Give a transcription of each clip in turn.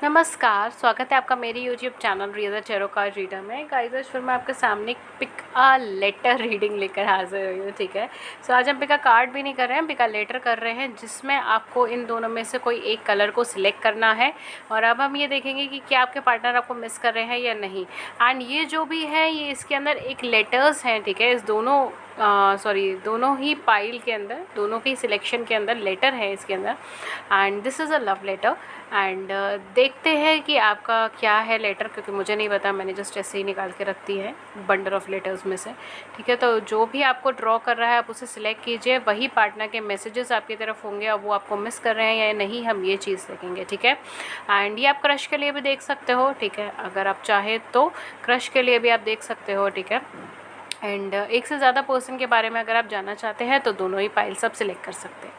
नमस्कार, स्वागत है आपका मेरे YouTube channel real tarot card reader में। गाइस आज फिर मैं आपके सामने एक पिक अ लेटर रीडिंग लेकर हाजिर हुई हूँ, ठीक है। सो आज हम पिक अ कार्ड भी नहीं कर रहे हैं, पिक अ लेटर कर रहे हैं, जिसमें आपको इन दोनों में से कोई एक कलर को सिलेक्ट करना है। और अब हम ये देखेंगे कि क्या आपके पार्टनर आपको मिस कर रहे हैं या नहीं। एंड ये जो भी है, ये इसके अंदर एक लेटर्स हैं, ठीक है। इस दोनों ही पाइल के अंदर, दोनों की सिलेक्शन के अंदर लेटर है इसके अंदर। And this is a love letter. And देखते हैं कि आपका क्या है लेटर, क्योंकि मुझे नहीं पता, मैंने जस्ट ऐसे ही निकाल के रख दी है बंडल ऑफ लेटर्स में से, ठीक है। तो जो भी आपको ड्रॉ कर रहा है आप उसे सिलेक्ट कीजिए, वही पार्टनर के मैसेजेस आपकी तरफ होंगे, अब वो आपको मिस कर रहे हैं या नहीं, हम ये चीज़ देखेंगे, ठीक है। एंड ये आप क्रश के लिए भी देख सकते हो, ठीक है, अगर आप चाहे तो क्रश के लिए भी आप देख सकते हो, ठीक है। एंड एक से ज़्यादा पर्सन के बारे में अगर आप जानना चाहते हैं तो दोनों ही फाइल्स आप सिलेक्ट कर सकते हैं।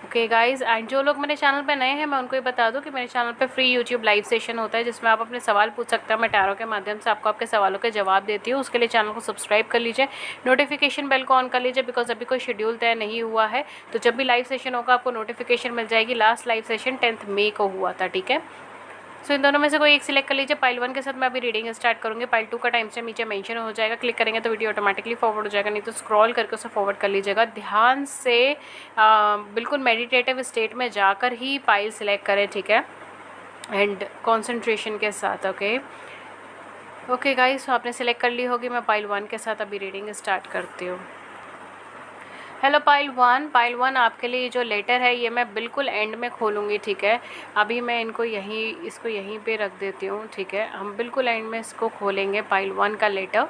ओके गाइज़, एंड जो लोग मेरे चैनल पे नए हैं मैं उनको ये बता दूं कि मेरे चैनल पे फ्री यूट्यूब लाइव सेशन होता है, जिसमें आप अपने सवाल पूछ सकते हैं। मैं टैरो के माध्यम से आपको आपके सवालों के जवाब देती हूँ। उसके लिए चैनल को सब्सक्राइब कर लीजिए, नोटिफिकेशन बेल को ऑन कर लीजिए, बिकॉज अभी कोई शेड्यूल तय नहीं हुआ है। तो जब भी लाइव सेशन होगा आपको नोटिफिकेशन मिल जाएगी। लास्ट लाइव सेशन 10 मई को हुआ था, ठीक है। सो इन दोनों में से कोई एक सिलेक्ट कर लीजिए। पाइल 1 के साथ मैं अभी रीडिंग स्टार्ट करूँगी। पाइल 2 का टाइम से नीचे मेंशन हो जाएगा, क्लिक करेंगे तो वीडियो ऑटोमेटिकली फॉरवर्ड हो जाएगा, नहीं तो स्क्रॉल करके उसे फॉरवर्ड कर लीजिएगा। ध्यान से बिल्कुल मेडिटेटिव स्टेट में जाकर ही पाइल सिलेक्ट करें, ठीक है, एंड कॉन्सेंट्रेशन के साथ। ओके गाइस, तो आपने सिलेक्ट कर ली होगी। मैं पाइल 1 के साथ अभी रीडिंग स्टार्ट करती हूँ। हेलो पाइल वन, आपके लिए जो लेटर है ये मैं बिल्कुल एंड में खोलूँगी, ठीक है। अभी मैं इसको यहीं पे रख देती हूँ, ठीक है। हम बिल्कुल एंड में इसको खोलेंगे, पाइल 1 का लेटर,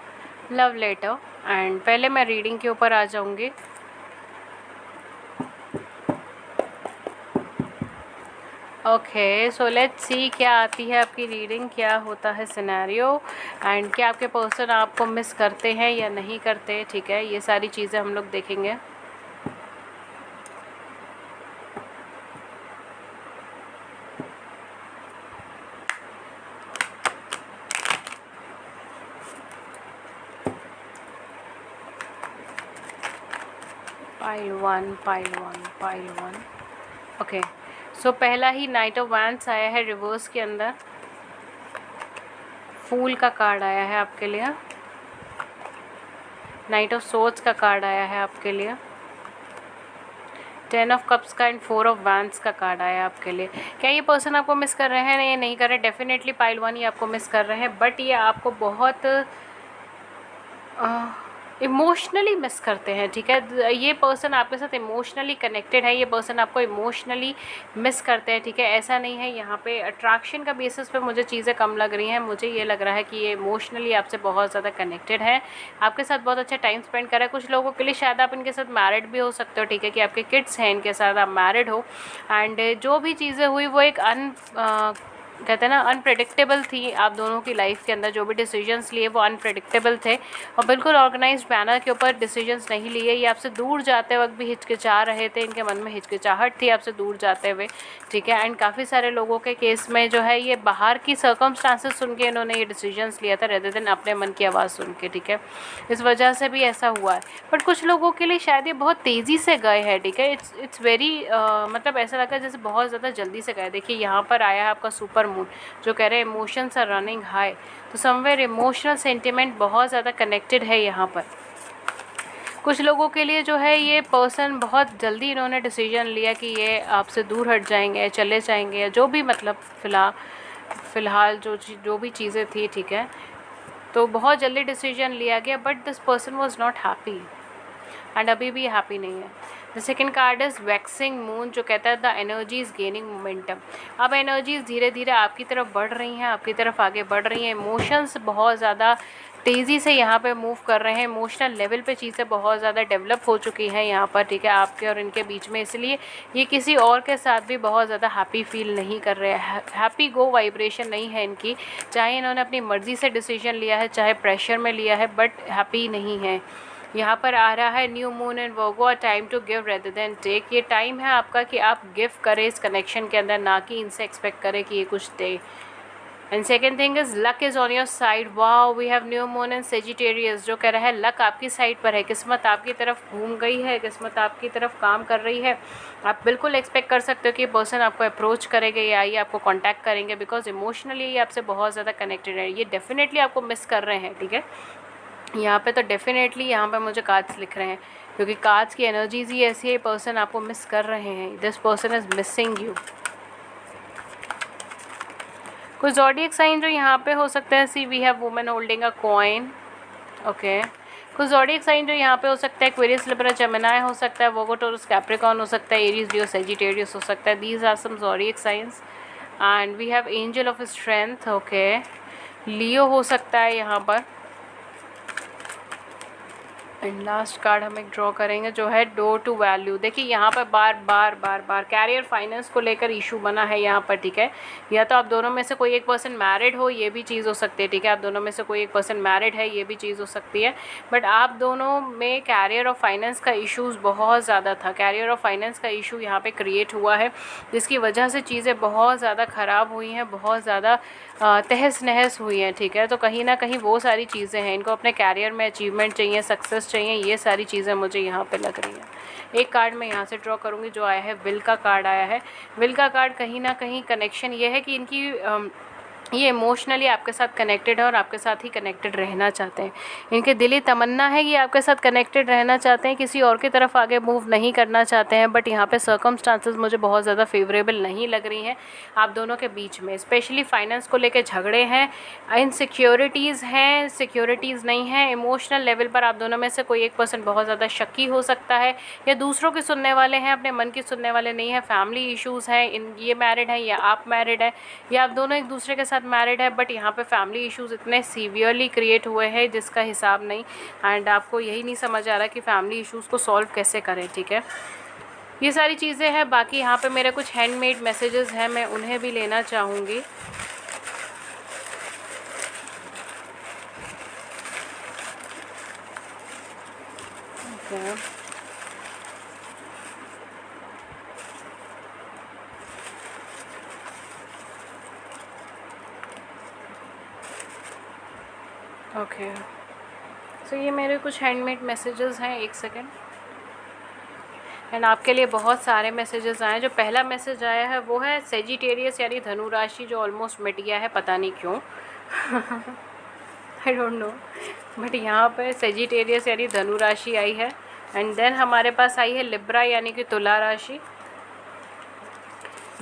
लव लेटर। एंड पहले मैं रीडिंग के ऊपर आ जाऊँगी। ओके, सो लेट्स सी क्या आती है आपकी रीडिंग, क्या होता है सिनेरियो, एंड क्या आपके पर्सन आपको मिस करते हैं या नहीं करते, ठीक है। ये सारी चीज़ें हम लोग देखेंगे। Pile one. ओके, सो पहला ही नाइट ऑफ वैंड्स आया है रिवर्स के अंदर। फूल का कार्ड आया है आपके लिए। नाइट ऑफ सोर्ड्स का कार्ड आया है आपके लिए। 10 ऑफ कप्स का एंड 4 ऑफ वैंड्स का कार्ड आया है आपके लिए। क्या ये पर्सन आपको मिस कर रहे हैं या नहीं कर रहे? डेफिनेटली पाइल 1 ही आपको मिस कर रहे हैं, बट ये आपको बहुत इमोशनली मिस करते हैं, ठीक है। ये पर्सन आपके साथ इमोशनली कनेक्टेड है, ये पर्सन आपको इमोशनली मिस करते हैं, ठीक है। ऐसा नहीं है, यहाँ पे अट्रैक्शन का बेसिस पे मुझे चीज़ें कम लग रही हैं। मुझे ये लग रहा है कि ये इमोशनली आपसे बहुत ज़्यादा कनेक्टेड है, आपके साथ बहुत अच्छा टाइम स्पेंड कर रहा है। कुछ लोगों के लिए शायद आप इनके साथ मैरिड भी हो सकते हो, ठीक है, कि आपके किड्स हैं, इनके साथ आप मैरिड हो। एंड जो भी चीज़ें हुई वो एक कहते हैं ना, अनप्रेडिक्टेबल थी। आप दोनों की लाइफ के अंदर जो भी डिसीजंस लिए वो अनप्रेडिक्टेबल थे और बिल्कुल ऑर्गेनाइज्ड मैनर के ऊपर डिसीजंस नहीं लिए। ये आपसे दूर जाते वक्त भी हिचकिचा रहे थे, इनके मन में हिचकिचाहट थी आपसे दूर जाते हुए, ठीक है। एंड काफ़ी सारे लोगों के केस में जो है ये बाहर की सर्कमस्टांसेस सुन के इन्होंने ये डिसीजंस लिया था रेदर देन अपने मन की आवाज़ सुन के, ठीक है। इस वजह से भी ऐसा हुआ है। बट कुछ लोगों के लिए शायद ये बहुत तेज़ी से गए हैं, ठीक है। इट्स वेरी मतलब ऐसा लगा है जैसे बहुत ज़्यादा जल्दी से गए। देखिए यहाँ पर आया है आपका सुपर मून, जो कह रहे हैं इमोशंस आर रनिंग हाई। तो समवेयर इमोशनल सेंटिमेंट बहुत ज़्यादा कनेक्टेड है यहाँ पर। कुछ लोगों के लिए जो है ये पर्सन बहुत जल्दी इन्होंने डिसीजन लिया कि ये आपसे दूर हट जाएंगे, चले जाएंगे, या जो भी मतलब फ़िलहाल जो भी चीज़ें थी, ठीक है। तो बहुत जल्दी डिसीजन लिया गया, but this person was not happy and अभी भी हैप्पी नहीं है। The second card is waxing moon, जो कहता है the energy is gaining momentum. अब एनर्जीज धीरे धीरे आपकी तरफ बढ़ रही हैं, आपकी तरफ आगे बढ़ रही हैं। इमोशंस बहुत ज़्यादा तेज़ी से यहाँ पे मूव कर रहे हैं। इमोशनल लेवल पे चीज़ें बहुत ज़्यादा डेवलप हो चुकी हैं यहाँ पर, ठीक है, आपके और इनके बीच में। इसलिए ये किसी और के साथ भी बहुत ज़्यादा हैप्पी फील नहीं कर रहे हैं। हैप्पी गो वाइब्रेशन नहीं है इनकी, चाहे इन्होंने अपनी मर्ज़ी से डिसीजन लिया है, चाहे प्रेशर में लिया है, बट हैप्पी नहीं है। यहाँ पर आ रहा है new moon and Virgo, a time to give rather than take. ये टाइम है आपका कि आप गिव करें इस कनेक्शन के अंदर, ना कि इनसे एक्सपेक्ट करें कि ये कुछ दे। And second thing is luck is on your side. Wow, we have new moon and Sagittarius, जो कह रहा है लक आपकी साइड पर है, किस्मत आपकी तरफ घूम गई है, किस्मत आपकी तरफ काम कर रही है। आप बिल्कुल एक्सपेक्ट कर सकते हो कि ये पर्सन आपको अप्रोच करेंगे या ये आपको कांटेक्ट करेंगे, बिकॉज इमोशनली ये आपसे बहुत ज़्यादा कनेक्टेड है। ये डेफिनेटली आपको मिस कर रहे हैं, ठीक है। यहाँ पे तो डेफिनेटली यहाँ पे मुझे कार्ड्स लिख रहे हैं, क्योंकि कार्ड्स की एनर्जीज ही ऐसी है, पर्सन आपको मिस कर रहे हैं। This person is missing you. कुछ ज़ोडिएक साइन जो यहाँ पे हो सकता है, see we have women holding a coin, okay. कुछ ज़ोडिएक साइन जो यहाँ पे हो सकता है, एक्वेरियस, लिब्रा, जेमिनी हो सकता है, वर्गो, टॉरस, कैप्रिकॉर्न हो सकता है, एरीज, लियो, सेजिटेरियस हो सकता है। These are some zodiac science and we have angel of strength, okay. Leo हो सकता है यहाँ पर। एंड लास्ट कार्ड हम एक ड्रॉ करेंगे जो है डोर टू वैल्यू। देखिए यहाँ पर बार बार कैरियर फाइनेंस को लेकर इशू बना है यहाँ पर, ठीक है। या तो आप दोनों में से कोई एक पर्सन मैरिड हो, ये भी चीज़ हो सकती है, ठीक है। आप दोनों में से कोई एक पर्सन मैरिड है, ये भी चीज़ हो सकती है। बट आप दोनों में कैरियर और फाइनेंस का इशूज़ बहुत ज़्यादा था। कैरियर और फाइनेंस का इशू यहाँ पर क्रिएट हुआ है, जिसकी वजह से चीज़ें बहुत ज़्यादा ख़राब हुई हैं, बहुत ज़्यादा तहस नहस हुई हैं, ठीक है। तो कहीं ना कहीं वो सारी चीज़ें हैं, इनको अपने कैरियर में अचीवमेंट चाहिए, सक्सेस चाहिए, ये सारी चीज़ें मुझे यहाँ पे लग रही हैं। एक कार्ड मैं यहाँ से ड्रॉ करूँगी जो आया है विल का कार्ड आया है। विल का कार्ड कहीं ना कहीं कनेक्शन ये है कि इनकी ये इमोशनली आपके साथ कनेक्टेड है और आपके साथ ही कनेक्टेड रहना चाहते हैं। इनके दिली तमन्ना है कि आपके साथ कनेक्टेड रहना चाहते हैं, किसी और की तरफ आगे मूव नहीं करना चाहते हैं। बट यहाँ पे सर्कमस्टांसेस मुझे बहुत ज़्यादा फेवरेबल नहीं लग रही हैं आप दोनों के बीच में। स्पेशली फाइनेंस को लेकर झगड़े हैं, इनसिक्योरिटीज़ हैं, सिक्योरिटीज़ नहीं हैं। इमोशनल लेवल पर आप दोनों में से कोई एक पर्सन बहुत ज़्यादा शक्की हो सकता है, या दूसरों की सुनने वाले हैं, अपने मन की सुनने वाले नहीं है। फैमिली इशूज़ हैं, ये मैरिड है या आप मैरिड है, या आप दोनों एक दूसरे के साथ मैरिड है। बट यहाँ पे फैमिली इश्यूज़ इतने सीवियरली क्रिएट हुए हैं जिसका हिसाब नहीं, एंड आपको यही नहीं समझ आ रहा कि फैमिली इश्यूज़ को सॉल्व कैसे करें, ठीक है। ये सारी चीज़ें हैं। बाकी यहाँ पे मेरे कुछ हैंडमेड मैसेजेस हैं, मैं उन्हें भी लेना चाहूँगी। ओके, सो ये मेरे कुछ हैंडमेड मैसेजेस हैं। एक सेकेंड। एंड आपके लिए बहुत सारे मैसेजेस आए हैं। जो पहला मैसेज आया है वो है सेजिटेरियस यानी धनु राशि, जो ऑलमोस्ट मिट गया है, पता नहीं क्यों। आई डोंट नो, बट यहाँ पर सेजिटेरियस यानी धनु राशि आई है। एंड देन हमारे पास आई है लिब्रा यानी कि तुला राशि।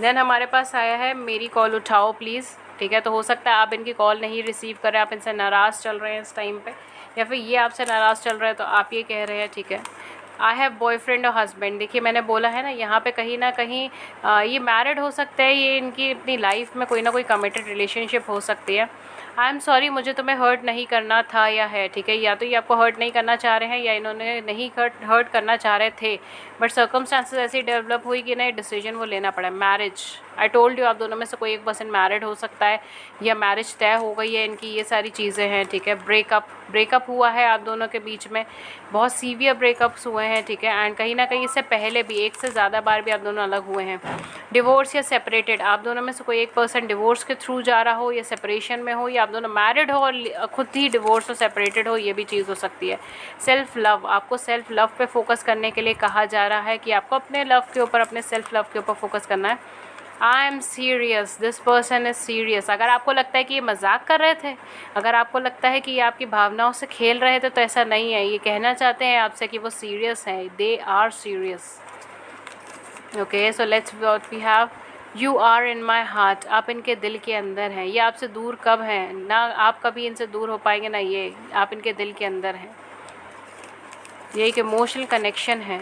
देन हमारे पास आया है मेरी कॉल उठाओ प्लीज़, ठीक है। तो हो सकता है आप इनकी कॉल नहीं रिसीव करें, आप इनसे नाराज़ चल रहे हैं इस टाइम पे, या फिर ये आपसे नाराज़ चल रहे हैं तो आप ये कह रहे हैं, ठीक है। आई हैव बॉयफ्रेंड और हस्बैंड। देखिए मैंने बोला है ना, यहाँ पे कहीं ना कहीं ये मैरिड हो सकते हैं, ये इनकी अपनी लाइफ में कोई ना कोई कमिटेड रिलेशनशिप हो सकती है। आई एम सॉरी, मुझे तुम्हें हर्ट नहीं करना था या है, ठीक है। या तो ये आपको हर्ट नहीं करना चाह रहे हैं या इन्होंने नहीं हर्ट करना चाह रहे थे, बट सर्कमस्टांसेस ऐसी डेवलप हुई कि ना डिसीजन वो लेना पड़ा। मैरिज, आई टोल्ड यू, आप दोनों में से कोई एक पर्सन मैरिड हो सकता है या मैरिज तय हो गई है इनकी, ये सारी चीज़ें हैं, ठीक है। ब्रेकअप हुआ है आप दोनों के बीच में, बहुत सीवियर ब्रेकअप्स हुए हैं, ठीक है। एंड कहीं ना कहीं इससे पहले भी एक से ज़्यादा बार भी आप दोनों अलग हुए हैं। डिवोर्स या सेपरेटेड, आप दोनों में से कोई एक पर्सन डिवोर्स के थ्रू जा रहा हो या सेपरेशन में हो, या आप दोनों मैरिड हो और खुद ही डिवोर्स और सेपरेटेड हो, ये भी चीज़ हो सकती है। सेल्फ लव, आपको सेल्फ लव पे फोकस करने के लिए कहा जा रहा है कि आपको अपने लव के ऊपर, अपने सेल्फ लव के ऊपर फोकस करना है। I am serious, this person is serious. अगर आपको लगता है कि ये मजाक कर रहे थे, अगर आपको लगता है कि ये आपकी भावनाओं से खेल रहे थे, तो ऐसा नहीं है। ये कहना चाहते हैं आपसे कि वो सीरियस हैं, they are serious. Okay, so let's what we have, you are in my heart, आप इनके दिल के अंदर हैं। ये आपसे दूर कब हैं, ना आप कभी इनसे दूर हो पाएंगे, ना ये, आप इनके दिल के अंदर हैं। ये एक इमोशनल कनेक्शन है।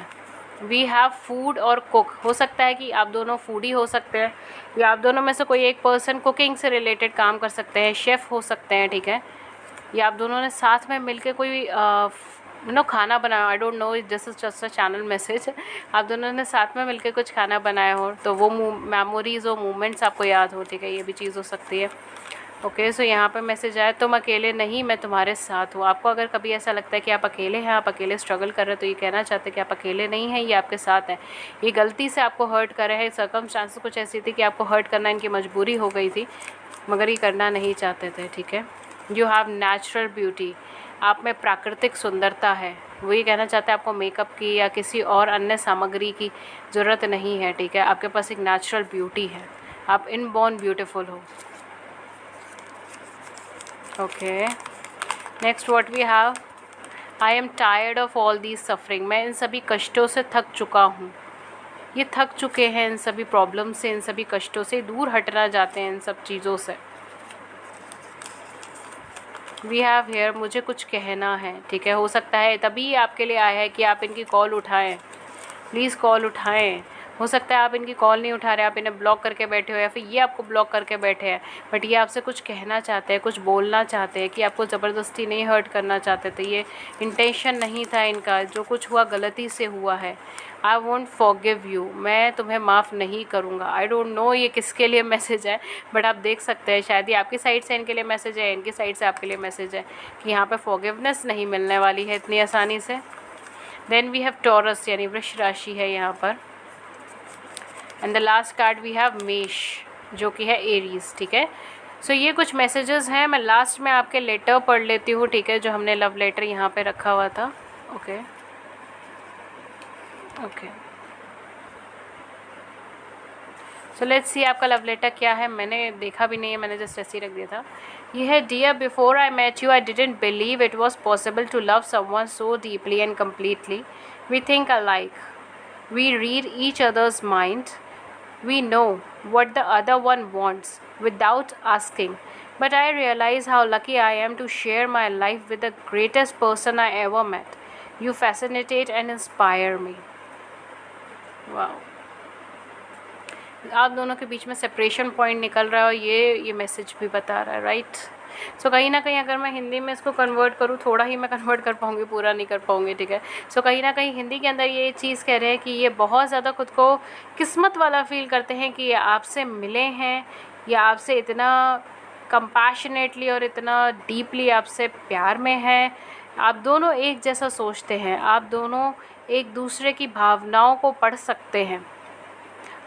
वी हैव फूड और कुक, हो सकता है कि आप दोनों फूडी हो सकते हैं, या आप दोनों में से कोई एक पर्सन कुकिंग से रिलेटेड काम कर सकते हैं, शेफ़ हो सकते हैं, ठीक है। या आप दोनों ने साथ में मिलके कोई खाना बनाया, I don't know, this is just a channel message. आप दोनों ने साथ में मिलके कुछ खाना बनाया हो, तो वो मेमोरीज़ और मोमेंट्स आपको याद हो, ठीक है, ये भी चीज़ हो सकती है। ओके, सो यहाँ पे मैसेज आया, तुम अकेले नहीं, मैं तुम्हारे साथ हूँ। आपको अगर कभी ऐसा लगता है कि आप अकेले हैं, आप अकेले स्ट्रगल कर रहे हैं, तो ये कहना चाहते हैं कि आप अकेले नहीं हैं, ये आपके साथ है। ये गलती से आपको हर्ट कर रहे हैं, सर्कमस्टांसेस कुछ ऐसी थी कि आपको हर्ट करना इनकी मजबूरी हो गई थी, मगर ये करना नहीं चाहते थे, ठीक है। यू हैव नेचुरल ब्यूटी, आप में प्राकृतिक सुंदरता है। वो ये कहना चाहते हैं आपको मेकअप की या किसी और अन्य सामग्री की ज़रूरत नहीं है, ठीक है। आपके पास एक नेचुरल ब्यूटी है, आप इनबॉर्न ब्यूटीफुल हो। Okay, next what we have, I am tired of all these suffering, मैं इन सभी कष्टों से थक चुका हूँ। ये थक चुके हैं इन सभी प्रॉब्लम से, इन सभी कष्टों से, दूर हटना चाहते हैं इन सब चीज़ों से। वी हैव हेयर, मुझे कुछ कहना है, ठीक है। हो सकता है तभी आपके लिए आया है कि आप इनकी कॉल उठाएं, प्लीज़ कॉल उठाएं। हो सकता है आप इनकी कॉल नहीं उठा रहे, आप इन्हें ब्लॉक करके बैठे हो, या फिर ये आपको ब्लॉक करके बैठे हैं, बट ये आपसे कुछ कहना चाहते हैं, कुछ बोलना चाहते हैं, कि आपको ज़बरदस्ती नहीं हर्ट करना चाहते थे। ये इंटेंशन नहीं था इनका, जो कुछ हुआ गलती से हुआ है। आई वोंट फॉरगिव यू, मैं तुम्हें माफ़ नहीं करूँगा। आई डोंट नो ये किसके लिए मैसेज है, बट आप देख सकते हैं शायद ये आपकी साइड से इनके लिए मैसेज है, इनकी साइड से आपके लिए मैसेज है कि यहाँ पे फॉरगिवनेस नहीं मिलने वाली है इतनी आसानी से। देन वी हैव टॉरस, यानी वृष राशि है यहाँ पर। And the last card we have मेष, जो कि है एरीज, ठीक है। सो ये कुछ मैसेजेस हैं। मैं लास्ट में आपके लेटर पढ़ लेती हूँ, ठीक है, जो हमने लव लेटर यहाँ पे रखा हुआ था। Okay okay, so let's see आपका लव लेटर क्या है। मैंने देखा भी नहीं है, मैंने जस्ट ऐसे ही रख दिया था। ये है, dear, before I met you I didn't believe it was possible to love someone so deeply and completely. We think alike, we read each others mind, we know what the other one wants without asking. But I realize how lucky I am to share my life with the greatest person I ever met. You fascinate and inspire me. Wow. आप दोनों के बीच में separation point निकल रहा है, और ये message भी बता रहा है, राइट। सो कहीं ना कहीं अगर मैं हिंदी में इसको कन्वर्ट करूँ, थोड़ा ही मैं कन्वर्ट कर पाऊँगी, पूरा नहीं कर पाऊँगी, ठीक है। सो कहीं ना कहीं हिंदी के अंदर ये चीज़ कह रहे हैं कि ये बहुत ज़्यादा खुद को किस्मत वाला फील करते हैं कि ये आपसे मिले हैं, या आपसे इतना कंपैशनेटली और इतना डीपली आपसे प्यार में है। आप दोनों एक जैसा सोचते हैं, आप दोनों एक दूसरे की भावनाओं को पढ़ सकते हैं,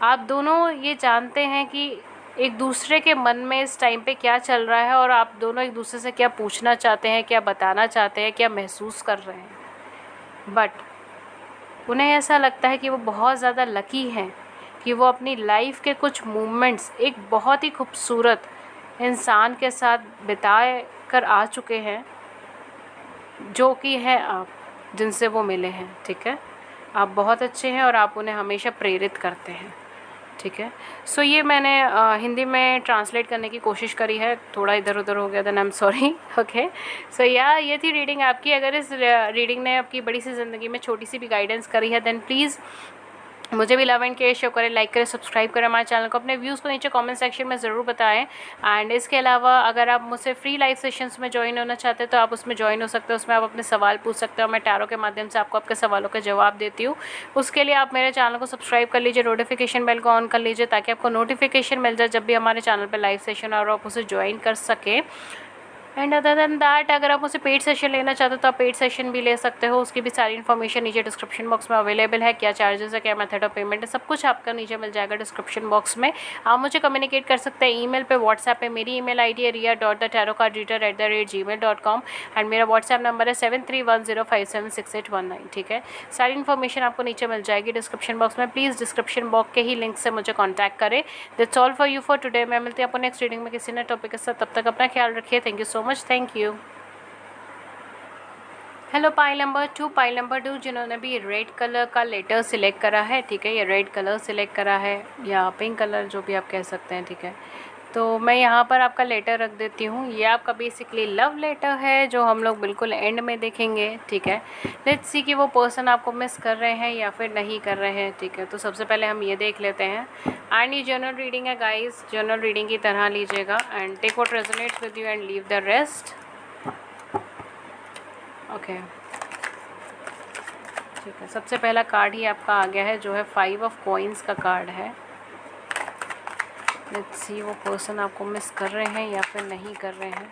आप दोनों ये जानते हैं कि एक दूसरे के मन में इस टाइम पे क्या चल रहा है, और आप दोनों एक दूसरे से क्या पूछना चाहते हैं, क्या बताना चाहते हैं, क्या महसूस कर रहे हैं। बट उन्हें ऐसा लगता है कि वो बहुत ज़्यादा लकी हैं कि वो अपनी लाइफ के कुछ मोमेंट्स एक बहुत ही खूबसूरत इंसान के साथ बिता कर आ चुके हैं, जो कि है आप, जिनसे वो मिले हैं, ठीक है। आप बहुत अच्छे हैं और आप उन्हें हमेशा प्रेरित करते हैं, ठीक है। सो ये मैंने हिंदी में ट्रांसलेट करने की कोशिश करी है, थोड़ा इधर उधर हो गया, then I am sorry. Okay, so ये थी रीडिंग आपकी। अगर इस रीडिंग ने आपकी बड़ी सी ज़िंदगी में छोटी सी भी गाइडेंस करी है, देन प्लीज़ मुझे भी लव एंड केयर शो करें, लाइक करें, सब्सक्राइब करें हमारे चैनल को, अपने व्यूज़ को नीचे कमेंट सेक्शन में ज़रूर बताएं। एंड इसके अलावा अगर आप मुझसे फ्री लाइव सेशंस में ज्वाइन होना चाहते हैं, तो आप उसमें ज्वाइन हो सकते हो। उसमें आप अपने सवाल पूछ सकते हो, मैं टैरो के माध्यम से आपको आपके सवालों का जवाब देती हूँ। उसके लिए आप मेरे चैनल को सब्सक्राइब कर लीजिए, नोटिफिकेशन बेल को ऑन कर लीजिए, ताकि आपको नोटिफिकेशन मिल जाए जब भी हमारे चैनल पर लाइव सेशन और आप उसे ज्वाइन कर सकें। एंड अदर दैन दैट, अगर आप मुझसे पेड सेशन लेना चाहते हो तो आप पेड सेशन भी ले सकते हो। उसकी भी सारी इन्फॉर्मेशन नीचे डिस्क्रिप्शन बॉक्स में अवेलेबल है, क्या चार्जेस है, क्या मेथड ऑफ पेमेंट है, सब कुछ आपका नीचे मिल जाएगा डिस्क्रिप्शन बॉक्स में। आप मुझे कम्युनिकेट कर सकते हैं ईमेल पे, व्हाट्सएप पे। मेरी ईमेल आईडी है ria.thetarotcardreader@gmail.com एंड मेरा व्हाट्सएप नंबर है 7310576819, ठीक है। सारी इन्फॉर्मेशन आपको नीचे मिल जाएगी डिस्क्रिप्शन बॉक्स में। प्लीज़ डिस्क्रिप्शन बॉक्स के ही लिंक से मुझे कॉन्टैक्ट करें। That's all for you for today. मैं मिलती हूँ आपको नेक्स्ट रीडिंग में किसी नए टॉपिक के साथ। तब तक अपना ख्याल रखिए। Thank you so much, thank you. Hello pile number 2 जिन्होंने भी रेड कलर का लेटर सिलेक्ट करा है, ठीक है, ये रेड कलर सिलेक्ट करा है या पिंक कलर, जो भी आप कह सकते हैं, ठीक है। तो मैं यहाँ पर आपका लेटर रख देती हूँ। ये आपका बेसिकली लव लेटर है, जो हम लोग बिल्कुल एंड में देखेंगे, ठीक है। लेट्स सी कि वो पर्सन आपको मिस कर रहे हैं या फिर नहीं कर रहे हैं, ठीक है। तो सबसे पहले हम ये देख लेते हैं। एंड ये जनरल रीडिंग है गाइस, जनरल रीडिंग की तरह लीजिएगा and take what resonates with you and leave the rest. Okay, ठीक है। सबसे पहला कार्ड ही आपका आ गया है, जो है 5 ऑफ कॉइन्स का कार्ड है। लेट्स सी वो पर्सन आपको मिस कर रहे हैं या फिर नहीं कर रहे हैं।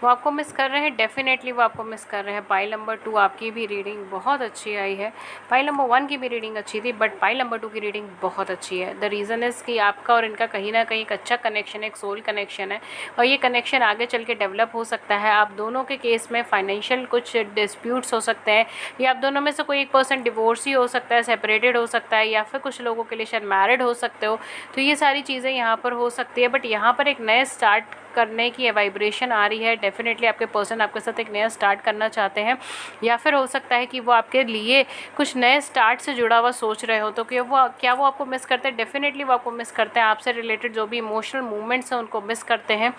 वो आपको मिस कर रहे हैं, डेफिनेटली वो आपको मिस कर रहे हैं। पाइल नंबर 2 आपकी भी रीडिंग बहुत अच्छी आई है। पाइल नंबर 1 की भी रीडिंग अच्छी थी, बट पाइल नंबर 2 की रीडिंग बहुत अच्छी है। द रीज़न इज़ कि आपका और इनका कहीं ना कहीं एक अच्छा कनेक्शन है, एक सोल कनेक्शन है, और ये कनेक्शन आगे चल के डेवलप हो सकता है। आप दोनों के केस में फाइनेंशियल कुछ डिस्प्यूट्स हो सकते हैं, या आप दोनों में से कोई एक पर्सन डिवोर्सी हो सकता है, सेपरेटेड हो सकता है, या फिर कुछ लोगों के लिए शायद मैरिड हो सकते हो। तो ये सारी चीज़ें यहाँ पर हो सकती है, बट यहाँ पर एक नए स्टार्ट करने की वाइब्रेशन आ रही है। डेफिनेटली आपके पर्सन आपके साथ एक नया स्टार्ट करना चाहते हैं, या फिर हो सकता है कि वो आपके लिए कुछ नए स्टार्ट से जुड़ा हुआ सोच रहे हो। तो क्या वो आपको मिस करते हैं? डेफिनेटली वो आपको मिस करते हैं। आपसे रिलेटेड जो भी इमोशनल मूवमेंट्स हैं उनको मिस करते हैं,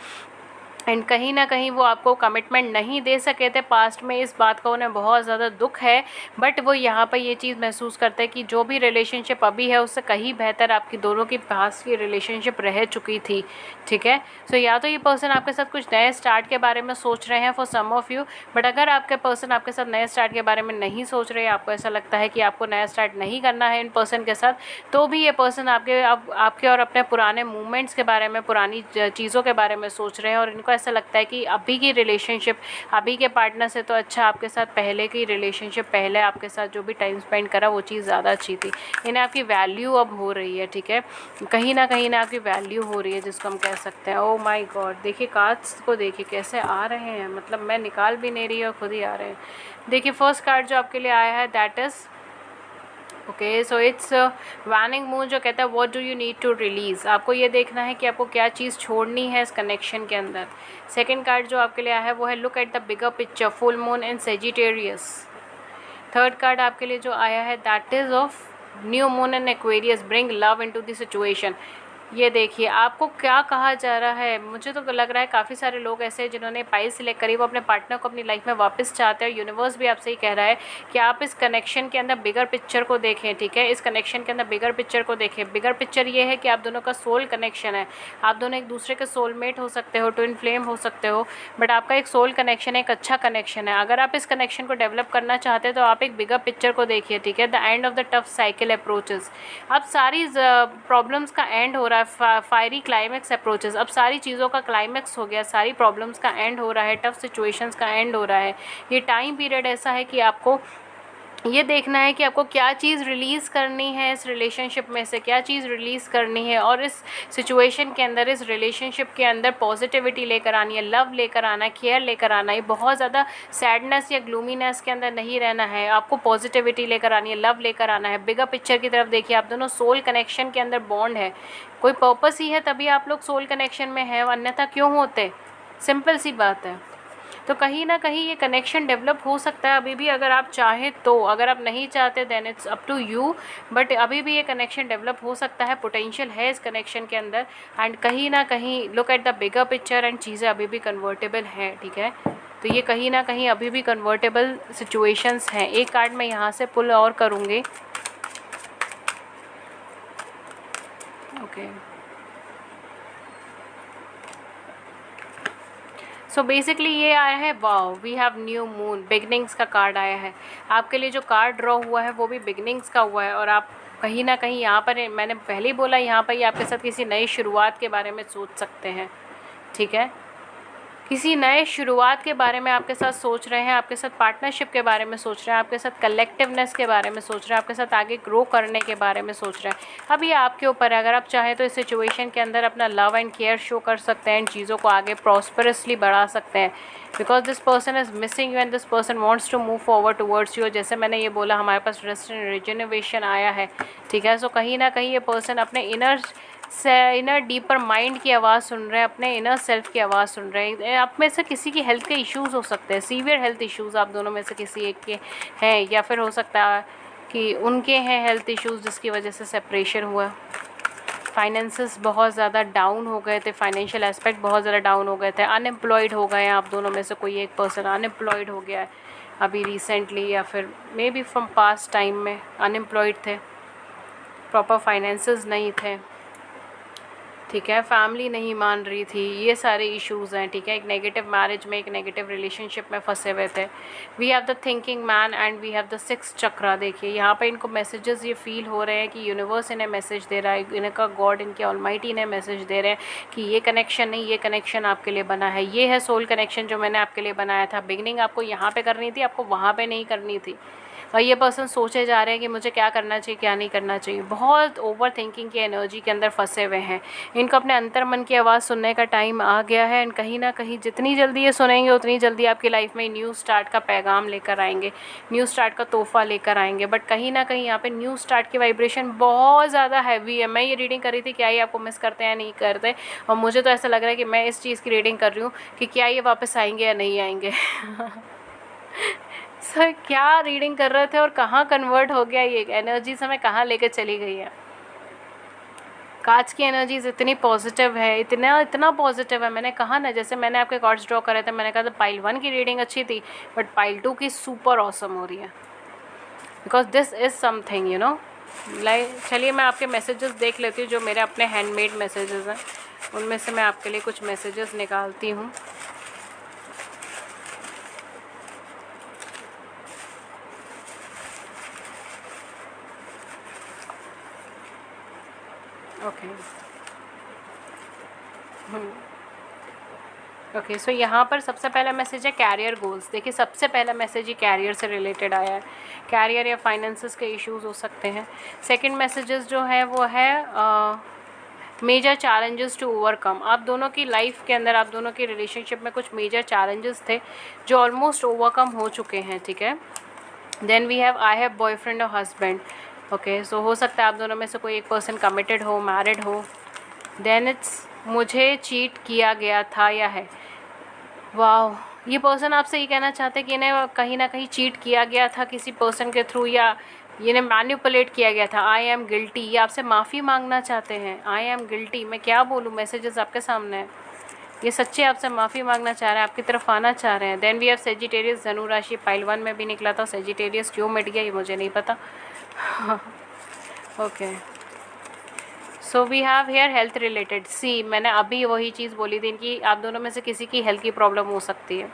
एंड कहीं ना कहीं वो आपको कमिटमेंट नहीं दे सके थे पास्ट में। इस बात का उन्हें बहुत ज़्यादा दुख है, बट वो यहाँ पर ये चीज़ महसूस करते हैं कि जो भी रिलेशनशिप अभी है उससे कहीं बेहतर आपकी दोनों की पास्ट की रिलेशनशिप रह चुकी थी। ठीक है, सो या तो ये पर्सन आपके साथ कुछ नए स्टार्ट के बारे में सोच रहे हैं for some of you, but अगर आपके पर्सन आपके साथ नए स्टार्ट के बारे में नहीं सोच रहे, आपको ऐसा लगता है कि आपको नया स्टार्ट नहीं करना है इन पर्सन के साथ, तो भी ये पर्सन आपके और अपने पुराने मूवमेंट्स के बारे में, पुरानी चीज़ों के बारे में सोच रहे हैं, और इनको ऐसा लगता है कि अभी की रिलेशनशिप, अभी के पार्टनर से तो अच्छा आपके साथ पहले की रिलेशनशिप, पहले आपके साथ जो भी टाइम स्पेंड करा वो चीज़ ज़्यादा अच्छी थी। इन्हें आपकी वैल्यू अब हो रही है। ठीक है, कहीं ना कहीं ना आपकी वैल्यू हो रही है, जिसको हम कह सकते हैं। ओ माय गॉड, देखिए कार्ड्स को देखिए कैसे आ रहे हैं, मतलब मैं निकाल भी नहीं रही और खुद ही आ रहे हैं। देखिए फर्स्ट कार्ड जो आपके लिए आया है that is okay, so it's waning moon, जो कहता है what do you need to release. आपको ये देखना है कि आपको क्या चीज़ छोड़नी है इस कनेक्शन के अंदर। सेकंड कार्ड जो आपके लिए आया है वो है look at the bigger picture, full moon in Sagittarius. Third card आपके लिए जो आया है that is of new moon in Aquarius, bring love into the situation. ये देखिए आपको क्या कहा जा रहा है। मुझे तो लग रहा है काफ़ी सारे लोग ऐसे हैं जिन्होंने पाई सिलेक्ट करी, वो अपने पार्टनर को अपनी लाइफ में वापस चाहते हैं। यूनिवर्स भी आपसे ही कह रहा है कि आप इस कनेक्शन के अंदर बिगर पिक्चर को देखें। ठीक है, इस कनेक्शन के अंदर बिगर पिक्चर को देखें। बिगर पिक्चर ये है कि आप दोनों का सोल कनेक्शन है, आप दोनों एक दूसरे के सोलमेट हो सकते हो, ट्विन फ्लेम हो सकते हो, बट आपका एक सोल कनेक्शन है, एक अच्छा कनेक्शन है। अगर आप इस कनेक्शन को डेवलप करना चाहते हैं तो आप एक बिगर पिक्चर को देखिए। ठीक है, the end of the tough cycle approaches, अब सारी प्रॉब्लम्स का एंड हो रहा है। फायरी क्लाइमैक्स अप्रोचेस, अब सारी चीज़ों का क्लाइमैक्स हो गया, सारी प्रॉब्लम्स का एंड हो रहा है, टफ सिचुएशंस का एंड हो रहा है। ये टाइम पीरियड ऐसा है कि आपको ये देखना है कि आपको क्या चीज़ रिलीज़ करनी है इस रिलेशनशिप में से, क्या चीज़ रिलीज़ करनी है, और इस सिचुएशन के अंदर, इस रिलेशनशिप के अंदर पॉजिटिविटी लेकर आनी है, लव लेकर आना है, केयर लेकर आना है। बहुत ज़्यादा सैडनेस या ग्लूमीनेस के अंदर नहीं रहना है, आपको पॉजिटिविटी लेकर आनी है, लव लेकर आना है। बिगर पिक्चर की तरफ देखिए, आप दोनों सोल कनेक्शन के अंदर बॉन्ड है, कोई पर्पस ही है तभी आप लोग सोल कनेक्शन में हैं, अन्यथा क्यों होते। सिंपल सी बात है। तो कहीं ना कहीं ये कनेक्शन डेवलप हो सकता है अभी भी, अगर आप चाहें तो। अगर आप नहीं चाहते then it's up to you, but अभी भी ये कनेक्शन डेवलप हो सकता है, पोटेंशियल है इस कनेक्शन के अंदर। एंड कहीं ना कहीं look at the bigger picture, and चीज़ें अभी भी कन्वर्टेबल हैं। ठीक है, तो ये कहीं ना कहीं अभी भी कन्वर्टेबल सिचुएशंस हैं। एक कार्ड मैं यहाँ से पुल और करूँगी। ओके, सो बेसिकली ये आया है wow, we have new moon, beginnings का कार्ड आया है। आपके लिए जो कार्ड ड्रॉ हुआ है वो भी बिगनिंग्स का हुआ है, और आप कहीं ना कहीं यहाँ पर, मैंने पहले ही बोला, यहाँ पर ये आपके साथ किसी नई शुरुआत के बारे में सोच सकते हैं। ठीक है, किसी नए शुरुआत के बारे में आपके साथ सोच रहे हैं, आपके साथ पार्टनरशिप के बारे में सोच रहे हैं, आपके साथ कलेक्टिवनेस के बारे में सोच रहे हैं, आपके साथ आगे ग्रो करने के बारे में सोच रहे हैं। अब ये आपके ऊपर है, अगर आप चाहें तो इस सिचुएशन के अंदर अपना लव एंड केयर शो कर सकते हैं, इन चीज़ों को आगे प्रॉस्परसली बढ़ा सकते हैं, because this person is missing you and this person wants to move forward towards you. जैसे मैंने ये बोला, हमारे पास रेस्ट एंड रिजेनरेशन आया है। ठीक है, सो कहीं ना कहीं ये पर्सन अपने इनर डीपर माइंड की आवाज़ सुन रहे हैं, अपने इनर सेल्फ की आवाज़ सुन रहे हैं। आप में से किसी की हेल्थ के इश्यूज़ हो सकते हैं, सीवियर हेल्थ इश्यूज़ आप दोनों में से किसी एक के हैं, या फिर हो सकता है कि उनके हैं हेल्थ इश्यूज़ जिसकी वजह से सेपरेशन हुआ। फाइनेंसेस बहुत ज़्यादा डाउन हो गए थे, फाइनेंशियल एस्पेक्ट बहुत ज़्यादा डाउन हो गए थे, अनएम्प्लॉयड हो गए हैं आप दोनों में से कोई एक पर्सन अनएम्प्लॉयड हो गया है अभी रिसेंटली, या फिर may be from past time में अनएम्प्लॉयड थे, प्रॉपर फाइनेंसेस नहीं थे। ठीक है, फैमिली नहीं मान रही थी, ये सारे इश्यूज़ हैं, ठीक है। एक नेगेटिव मैरिज में, एक नेगेटिव रिलेशनशिप में फंसे हुए थे। We have the thinking man and we have the six chakra. देखिए यहाँ पे इनको मैसेजेस ये फील हो रहे हैं कि यूनिवर्स इन्हें मैसेज दे रहा है, इनका गॉड, इनके ऑलमाइटी इन्हें मैसेज दे रहे हैं कि ये कनेक्शन नहीं, ये कनेक्शन आपके लिए बना है, ये है सोल कनेक्शन जो मैंने आपके लिए बनाया था। बिगनिंग आपको यहाँ पर करनी थी, आपको वहाँ पर नहीं करनी थी। और ये पर्सन सोचे जा रहे हैं कि मुझे क्या करना चाहिए, क्या नहीं करना चाहिए। बहुत ओवर थिंकिंग की एनर्जी के अंदर फंसे हुए हैं। इनको अपने अंतर मन की आवाज़ सुनने का टाइम आ गया है एंड कहीं ना कहीं जितनी जल्दी ये सुनेंगे उतनी जल्दी आपकी लाइफ में न्यू स्टार्ट का पैगाम लेकर आएंगे, न्यू स्टार्ट का तोहफा लेकर आएंगे। बट कहीं ना कहीं यहाँ पे न्यू स्टार्ट की वाइब्रेशन बहुत ज़्यादा हैवी है। मैं ये रीडिंग कर रही थी, क्या ये आपको मिस करते हैं नहीं करते, और मुझे तो ऐसा लग रहा है कि मैं इस चीज़ की रीडिंग कर रही हूँ कि क्या ये वापस आएंगे या नहीं आएंगे। सर क्या रीडिंग कर रहे थे और कहाँ कन्वर्ट हो गया, ये एनर्जी से मैं कहाँ लेकर चली गई है। कांच की एनर्जीज इतनी पॉजिटिव है, इतना इतना पॉजिटिव है। मैंने कहा ना, जैसे मैंने आपके कार्ड्स ड्रॉ करे थे, मैंने कहा था पाइल 1 की रीडिंग अच्छी थी बट पाइल 2 की सुपर ऑसम हो रही है, because this is something, you know. Like चलिए मैं आपके मैसेजेस देख लेती हूँ जो मेरे अपने हैंडमेड मैसेजेस हैं, उनमें से मैं आपके लिए कुछ मैसेजेस निकालती हूँ। ओके ओके, सो यहाँ पर सबसे पहला मैसेज है कैरियर गोल्स। देखिए सबसे पहला मैसेज ही कैरियर से रिलेटेड आया है। कैरियर या फाइनेंसेस के इश्यूज हो सकते हैं। सेकंड मैसेजेस जो है वो है मेजर चैलेंजेस टू ओवरकम। आप दोनों की लाइफ के अंदर, आप दोनों की रिलेशनशिप में कुछ मेजर चैलेंजेस थे जो ऑलमोस्ट ओवरकम हो चुके हैं, ठीक है। Then we have I have boyfriend और हस्बैंड। ओके, सो हो सकता है आप दोनों में से कोई एक पर्सन कमिटेड हो, मैरिड हो। देन इट्स मुझे चीट किया गया था या है। वाह, ये पर्सन आपसे ये कहना चाहते हैं कि इन्हें कहीं ना कहीं चीट किया गया था किसी पर्सन के थ्रू, या इन्हें मैनिपुलेट किया गया था। आई एम गिल्टी, ये आपसे माफ़ी मांगना चाहते हैं। आई एम गिल्टी, मैं क्या बोलूँ, मैसेजेस आपके सामने हैं। ये सच्चे आपसे माफ़ी मांगना चाह रहे हैं, आपकी तरफ आना चाह रहे हैं। देन वी हैव सेजिटेरियस, धनु राशि, पाइल 1 में भी निकला था। सेजिटेरियस क्यों मिट गया ये मुझे नहीं पता। Okay, so we have here health related. See, मैंने अभी वही चीज़ बोली थी कि आप दोनों में से किसी की हेल्थ की प्रॉब्लम हो सकती है,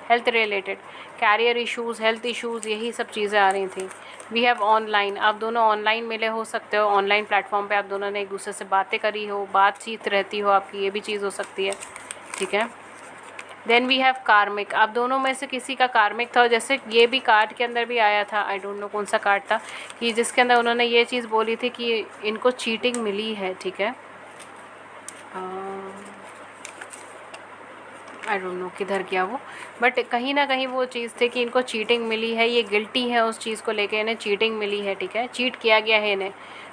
health related, career issues, health issues, यही सब चीज़ें आ रही थी। वी हैव ऑनलाइन, आप दोनों ऑनलाइन मिले हो सकते हो, ऑनलाइन प्लेटफॉर्म पे आप दोनों ने एक दूसरे से बातें करी हो, बातचीत रहती हो आपकी, ये भी चीज़ हो सकती है, ठीक है। देन वी हैव कार्मिक, आप दोनों में से किसी का कार्मिक था। जैसे ये भी कार्ड के अंदर भी आया था, आई डोंट नो कौन सा कार्ड था, कि जिसके अंदर उन्होंने ये चीज़ बोली थी कि इनको चीटिंग मिली है, ठीक है। आई डोंट नो किधर गया वो, बट कहीं ना कहीं वो चीज़ थी कि इनको चीटिंग मिली है, ये गिल्टी है उस चीज़ को लेके, इन्हें चीटिंग मिली है, ठीक है, चीट किया गया है इन्हें।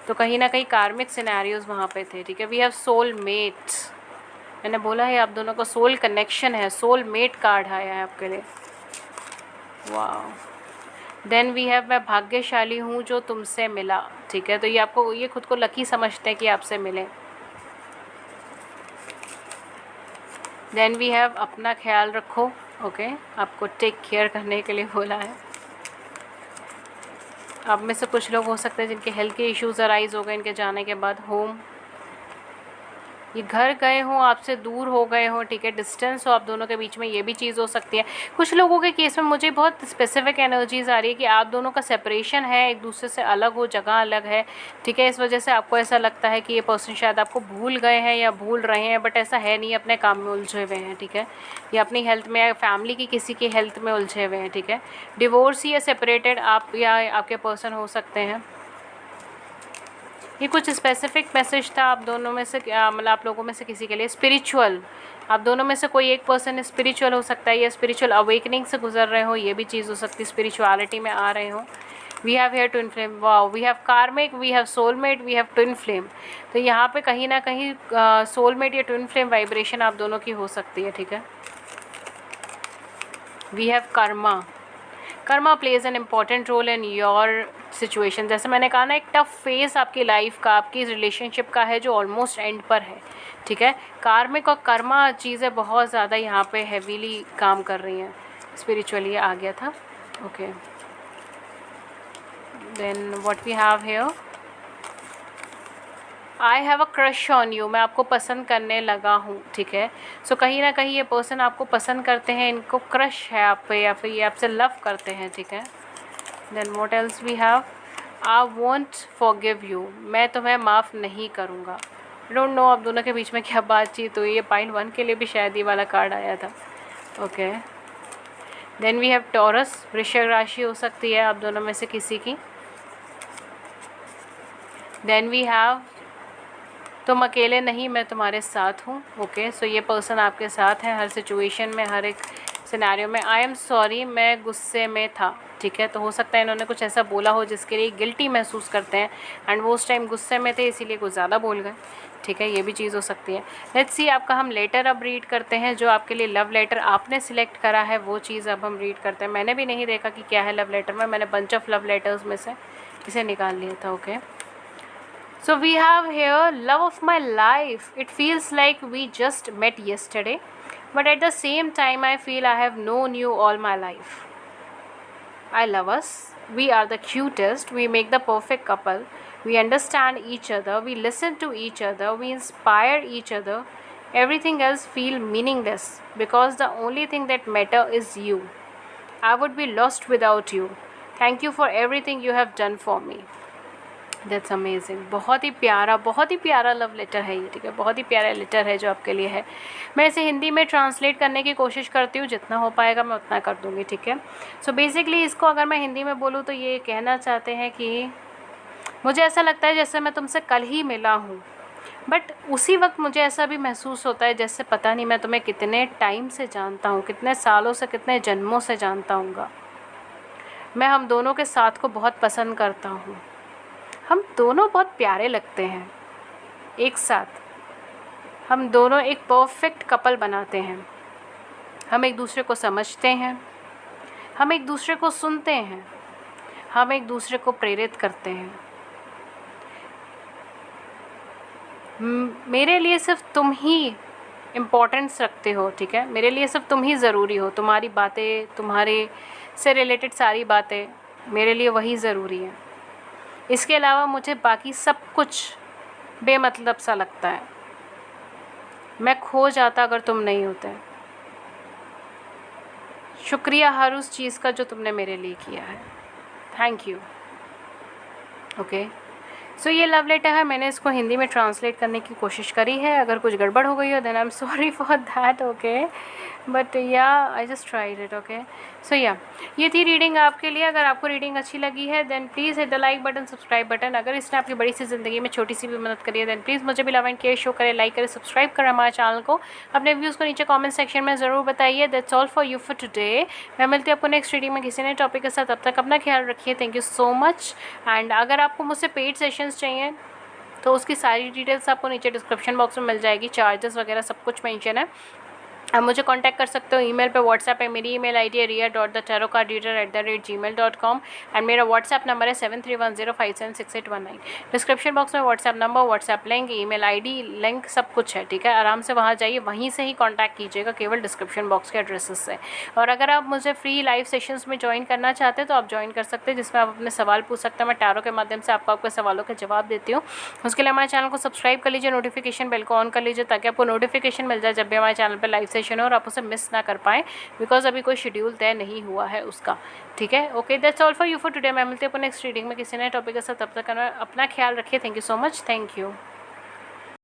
तो कहीं ना कहीं कार्मिक सिनेरियोज वहाँ पे थे, ठीक है। वी हैव सोल मेट्स, मैंने बोला है आप दोनों का सोल कनेक्शन है, सोल मेट कार्ड आया है आपके लिए। वाह। देन वी हैव मैं भाग्यशाली हूँ जो तुमसे मिला, ठीक है। तो ये आपको, ये खुद को लकी समझते हैं कि आपसे मिले। देन वी हैव अपना ख्याल रखो, ओके, आपको टेक केयर करने के लिए बोला है। आप में से कुछ लोग हो सकते हैं जिनके हेल्थ के इश्यूज़ अराइज हो गए इनके जाने के बाद। होम, ये घर गए हों, आपसे दूर हो गए हों, ठीक है, डिस्टेंस हो आप दोनों के बीच में, ये भी चीज़ हो सकती है। कुछ लोगों के केस में मुझे बहुत स्पेसिफिक एनर्जीज आ रही है कि आप दोनों का सेपरेशन है, एक दूसरे से अलग हो, जगह अलग है, ठीक है। इस वजह से आपको ऐसा लगता है कि ये पर्सन शायद आपको भूल गए हैं या भूल रहे हैं, बट ऐसा है नहीं, अपने काम में उलझे हुए हैं, ठीक है, या अपनी हेल्थ में, फैमिली की किसी की हेल्थ में उलझे हुए हैं, ठीक है। डिवोर्स या सेपरेटेड आप या आपके पर्सन हो सकते हैं। ये कुछ स्पेसिफिक मैसेज था आप दोनों में से, मतलब आप लोगों में से किसी के लिए। स्पिरिचुअल, आप दोनों में से कोई एक पर्सन स्पिरिचुअल हो सकता है या स्पिरिचुअल अवेकनिंग से गुजर रहे हो, ये भी चीज़ हो सकती है, स्पिरिचुअलिटी में आ रहे हो। We have here twin flame, wow, we have karmic, we have soulmate, we have twin flame. तो यहाँ पे कहीं ना कहीं सोलमेट या ट्विन फ्लेम वाइब्रेशन आप दोनों की हो सकती है, ठीक है। We have karma, karma plays an important role in your situation. जैसे मैंने कहा ना, एक टफ फेस आपकी लाइफ का, आपकी रिलेशनशिप का है जो ऑलमोस्ट एंड पर है, ठीक है। कार्मिक और कर्मा चीज़ें बहुत ज़्यादा यहाँ पे हैवीली काम कर रही हैं। स्पिरिचुअली आ गया था, okay. Then what we have here, I have a crush on you, मैं आपको पसंद करने लगा हूँ, ठीक है। सो कहीं ना कहीं ये पर्सन आपको पसंद करते हैं, इनको क्रश है आप पे या फिर ये आपसे लव करते हैं, ठीक है। Then what else we have, I want forgive you, मैं तुम्हें माफ़ नहीं करूँगा। डोंट नो आप दोनों के बीच में क्या बातचीत हुई है। पॉइंट 1 के लिए भी शायद ये वाला कार्ड आया था, okay. Then we have Taurus, वृश्चिक राशि हो सकती है आप दोनों में से किसी की। देन वी हैव तुम अकेले नहीं, मैं तुम्हारे साथ हूँ, ओके। सो ये पर्सन आपके साथ है हर सिचुएशन में, हर एक सिनेरियो में। आई एम सॉरी, मैं गुस्से में था, ठीक है। तो हो सकता है इन्होंने कुछ ऐसा बोला हो जिसके लिए गिल्टी महसूस करते हैं एंड वो उस टाइम गुस्से में थे, इसीलिए कुछ ज़्यादा बोल गए, ठीक है। ये भी चीज़ हो सकती है। लेट्स सी, आपका हम लेटर अब रीड करते हैं। जो आपके लिए लव लेटर आपने सिलेक्ट करा है वो चीज़ अब हम रीड करते हैं। मैंने भी नहीं देखा कि क्या है लव लेटर में, मैंने बंच ऑफ लव लेटर्स में से इसे निकाल लिया था, okay. So we have here, love of my life. It feels like we just met yesterday, but at the same time I feel I have known you all my life. I love us. We are the cutest. We make the perfect couple. We understand each other. We listen to each other. We inspire each other. Everything else feel meaningless because the only thing that matter is you. I would be lost without you. Thank you for everything you have done for me. That's amazing. बहुत ही प्यारा love letter है ये, ठीक है। बहुत ही प्यारा letter है जो आपके लिए है। मैं इसे हिंदी में ट्रांसलेट करने की कोशिश करती हूँ, जितना हो पाएगा मैं उतना कर दूँगी, ठीक है। सो बेसिकली इसको अगर मैं हिंदी में बोलूँ तो ये कहना चाहते हैं कि मुझे ऐसा लगता है जैसे मैं तुमसे कल ही मिला हूँ, बट उसी वक्त मुझे ऐसा भी महसूस होता है जैसे पता नहीं मैं तुम्हें कितने टाइम से जानता हूँ, कितने सालों से, कितने जन्मों से जानता हूँगा। मैं हम दोनों के साथ को बहुत पसंद करता हूँ। हम दोनों बहुत प्यारे लगते हैं एक साथ। हम दोनों एक परफेक्ट कपल बनाते हैं। हम एक दूसरे को समझते हैं, हम एक दूसरे को सुनते हैं, हम एक दूसरे को प्रेरित करते हैं। मेरे लिए सिर्फ तुम ही इम्पोर्टेंस रखते हो, ठीक है। मेरे लिए सिर्फ तुम ही ज़रूरी हो। तुम्हारी बातें, तुम्हारे से रिलेटेड सारी बातें मेरे लिए वही ज़रूरी है। इसके अलावा मुझे बाकी सब कुछ बेमतलब सा लगता है। मैं खो जाता अगर तुम नहीं होते। शुक्रिया हर उस चीज़ का जो तुमने मेरे लिए किया है। Thank you, okay. सो ये लव लेटर है, मैंने इसको हिंदी में ट्रांसलेट करने की कोशिश करी है। अगर कुछ गड़बड़ हो गई हो then I am sorry for that, okay. But yeah I just tried it, okay. So yeah ये थी रीडिंग आपके लिए। अगर आपको रीडिंग अच्छी लगी है then please hit the like button, subscribe button. अगर इसने आपकी बड़ी सी ज़िंदगी में छोटी सी भी मदद करी है देन प्लीज़ मुझे भी लव एंड केयर शो करें, लाइक करें, सब्सक्राइब करें हमारे चैनल को। अपने व्यूज़ को नीचे कॉमेंट सेक्शन में ज़रूर बताइए। That's all for you for today. मैं मिलती हूँ आपको नेक्स्ट रीडिंग में किसी नए टॉपिक के साथ। तब तक अपना ख्याल रखिए। Thank you so much. And अगर आपको मुझसे पेड सेशंस चाहिए तो उसकी सारी डिटेल्स आपको नीचे डिस्क्रिप्शन बॉक्स में मिल जाएगी। चार्जेस वगैरह सब कुछ मेंशन है। आप मुझे कांटेक्ट कर सकते हो ईमेल पे, व्हाट्सएप है। मेरी ईमेल आईडी है ria.thetarotcardreader@gmail.com एंड मेरा व्हाट्सएप नंबर है 7310576819। डिस्क्रिप्शन बॉक्स में WhatsApp number, WhatsApp link, email ID link सब कुछ है, ठीक है। आराम से वहाँ जाइए, वहीं से ही कांटेक्ट कीजिएगा केवल डिस्क्रिप्शन बॉक्स के एड्रेसेस से। और अगर आप मुझे फ्री लाइव सेशंस में ज्वाइन करना चाहते हैं तो आप ज्वाइन कर सकते हैं, जिसमें आप अपने सवाल पूछ सकते हैं। मैं टैरो के माध्यम से आपके सवालों के जवाब देती हूँ। उसके लिए हमारे चैनल को सब्सक्राइब कर लीजिए, नोटिफिकेशन बेल को ऑन कर लीजिए ताकि आपको नोटिफिकेशन मिल जाए जब भी हमारे चैनल पर लाइव सेशन हो और आप उसे मिस ना कर पाएँ, बिकॉज अभी कोई शेड्यूल तय नहीं हुआ है उसका, ठीक है। Okay, that's all for you for today. मैं मिलती हूँ नेक्स्ट रीडिंग में किसी नए टॉपिक के साथ। तब तक अपना ख्याल रखिए। Thank you so much. Thank you.